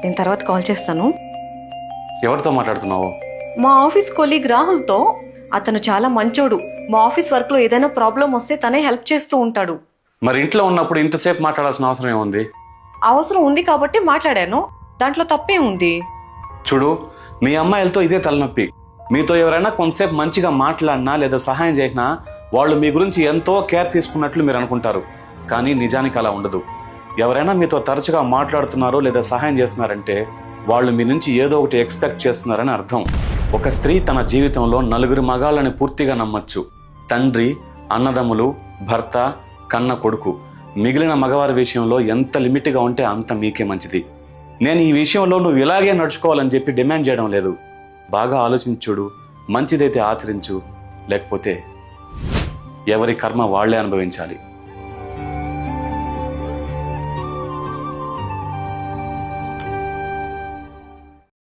నేను తర్వాత కాల్ చేస్తాను. ఎవరితో మాట్లాడుతున్నావు? మా ఆఫీస్ కొలీగ్ రాహుల్తో. అతను చాలా మంచోడు. మా ఆఫీస్ వర్క్లో ఏదైనా ప్రాబ్లం వస్తే తనే హెల్ప్ చేస్తూ ఉంటాడు. మరి ఇంట్లో ఉన్నప్పుడు ఇంతసేపు మాట్లాడాల్సిన అవసరం ఏముంది? అవసరం ఉంది కాబట్టి మాట్లాడాను. దాంట్లో తప్పే ఉంది. చూడు, మీ అమ్మాయిలతో ఇదే తలనొప్పి. మీతో ఎవరైనా కొంతసేపు మంచిగా మాట్లాడినా లేదా సహాయం చేసినా వాళ్ళు మీ గురించి ఎంతో కేర్ తీసుకున్నట్లు మీరు అనుకుంటారు. కానీ నిజానికి అలా ఉండదు. ఎవరైనా మీతో తరచుగా మాట్లాడుతున్నారో లేదా సహాయం చేస్తున్నారంటే వాళ్ళు మీ నుంచి ఏదో ఒకటి ఎక్స్పెక్ట్ చేస్తున్నారని అర్థం. ఒక స్త్రీ తన జీవితంలో 4 మగాళ్ళని పూర్తిగా నమ్మచ్చు. తండ్రి, అన్నదమ్ములు, భర్త, కన్న కొడుకు. మిగిలిన మగవారి విషయంలో ఎంత లిమిట్గా ఉంటే అంత మీకే మంచిది. నేను ఈ విషయంలో నువ్వు ఇలాగే నడుచుకోవాలని చెప్పి డిమాండ్ చేయడం లేదు. బాగా ఆలోచించుడు, మంచిదైతే ఆచరించు, లేకపోతే ఎవరి కర్మ వాళ్లే అనుభవించాలి.